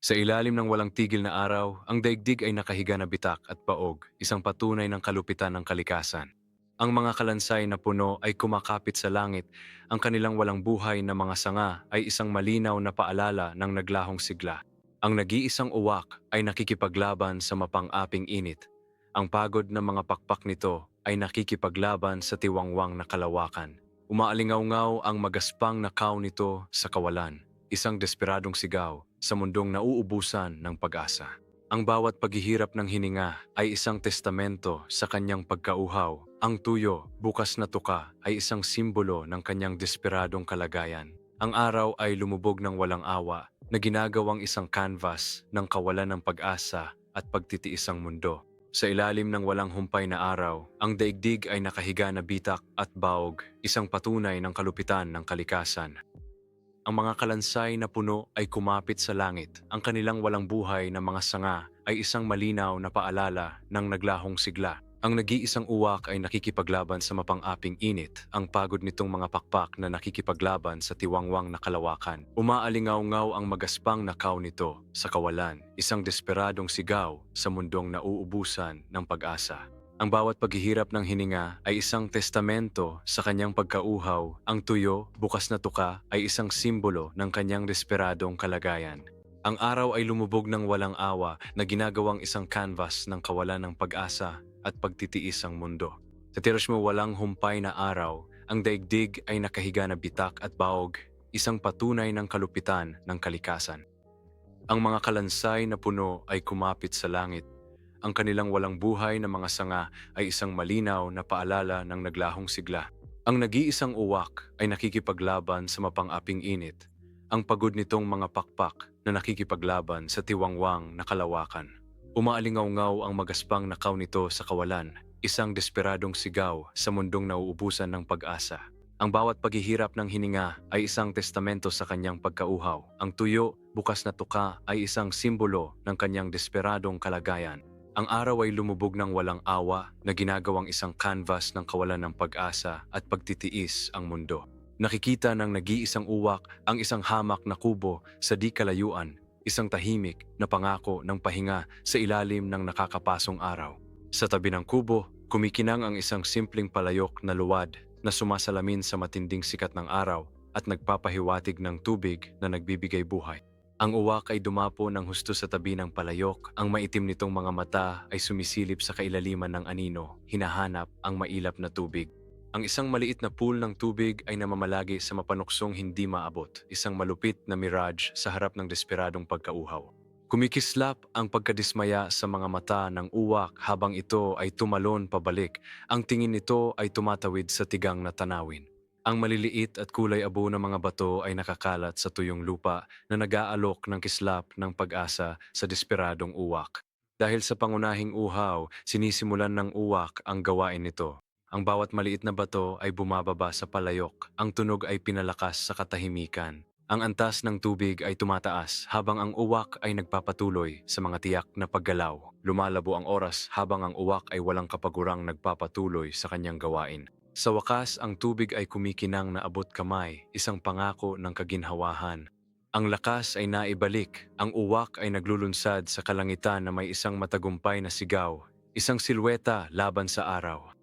Sa ilalim ng walang tigil na araw, ang daigdig ay nakahiga na bitak at paog, isang patunay ng kalupitan ng kalikasan. Ang mga kalansay na puno ay kumakapit sa langit, ang kanilang walang buhay na mga sanga ay isang malinaw na paalala ng naglahong sigla. Ang nag-iisang uwak ay nakikipaglaban sa mapang-aping init. Ang pagod ng mga pakpak nito ay nakikipaglaban sa tiwangwang na kalawakan. Umaalingaw-ngaw ang magaspang na kaw nito sa kawalan, isang desperadong sigaw sa mundong nauubusan ng pag-asa. Ang bawat paghihirap ng hininga ay isang testamento sa kanyang pagkauhaw. Ang tuyo, bukas na tuka, ay isang simbolo ng kanyang desperadong kalagayan. Ang araw ay lumubog ng walang awa na ginagawang isang canvas ng kawalan ng pag-asa at pagtitiisang mundo. Sa ilalim ng walang humpay na araw, ang daigdig ay nakahiga na bitak at baog, isang patunay ng kalupitan ng kalikasan. Ang mga kalansay na puno ay kumapit sa langit. Ang kanilang walang buhay na mga sanga ay isang malinaw na paalala ng naglahong sigla. Ang nag-iisang uwak ay nakikipaglaban sa mapang-aping init, ang pagod nitong mga pakpak na nakikipaglaban sa tiwangwang na kalawakan. Umaalingaw-ngaw ang magaspang na kaw nito sa kawalan, isang desperadong sigaw sa mundong nauubusan ng pag-asa. Ang bawat paghihirap ng hininga ay isang testamento sa kanyang pagkauhaw. Ang tuyo, bukas na tuka, ay isang simbolo ng kanyang desperadong kalagayan. Ang araw ay lumubog ng walang awa na ginagawang isang canvas ng kawalan ng pag-asa at pagtitiis ang mundo. Sa tiros mo walang humpay na araw, ang daigdig ay nakahiga na bitak at baog, isang patunay ng kalupitan ng kalikasan. Ang mga kalansay na puno ay kumapit sa langit. Ang kanilang walang buhay na mga sanga ay isang malinaw na paalala ng naglahong sigla. Ang nag-iisang uwak ay nakikipaglaban sa mapang-aping init. Ang pagod nitong mga pakpak na nakikipaglaban sa tiwangwang na kalawakan. Umaalingaw-ngaw ang magaspang na kaw nito sa kawalan, isang desperadong sigaw sa mundong nauubusan ng pag-asa. Ang bawat paghihirap ng hininga ay isang testamento sa kanyang pagkauhaw. Ang tuyo, bukas na tuka ay isang simbolo ng kanyang desperadong kalagayan. Ang araw ay lumubog ng walang awa na ginagawang isang canvas ng kawalan ng pag-asa at pagtitiis ang mundo. Nakikita ng nag-iisang uwak ang isang hamak na kubo sa di kalayuan, isang tahimik na pangako ng pahinga sa ilalim ng nakakapasong araw. Sa tabi ng kubo, kumikinang ang isang simpleng palayok na luwad na sumasalamin sa matinding sikat ng araw at nagpapahiwatig ng tubig na nagbibigay buhay. Ang uwak ay dumapo ng husto sa tabi ng palayok. Ang maitim nitong mga mata ay sumisilip sa kailaliman ng anino, hinahanap ang mailap na tubig. Ang isang maliit na pool ng tubig ay namamalagi sa mapanuksong hindi maabot, isang malupit na mirage sa harap ng desperadong pagkauhaw. Kumikislap ang pagkadismaya sa mga mata ng uwak habang ito ay tumalon pabalik. Ang tingin nito ay tumatawid sa tigang na tanawin. Ang maliliit at kulay abo na mga bato ay nakakalat sa tuyong lupa na nag-aalok ng kislap ng pag-asa sa desperadong uwak. Dahil sa pangunahing uhaw, sinisimulan ng uwak ang gawain nito. Ang bawat maliit na bato ay bumababa sa palayok. Ang tunog ay pinalakas sa katahimikan. Ang antas ng tubig ay tumataas habang ang uwak ay nagpapatuloy sa mga tiyak na paggalaw. Lumalabo ang oras habang ang uwak ay walang kapagurang nagpapatuloy sa kanyang gawain. Sa wakas, ang tubig ay kumikinang na abot kamay, isang pangako ng kaginhawahan. Ang lakas ay naibalik, ang uwak ay naglulunsad sa kalangitan na may isang matagumpay na sigaw, isang silweta laban sa araw.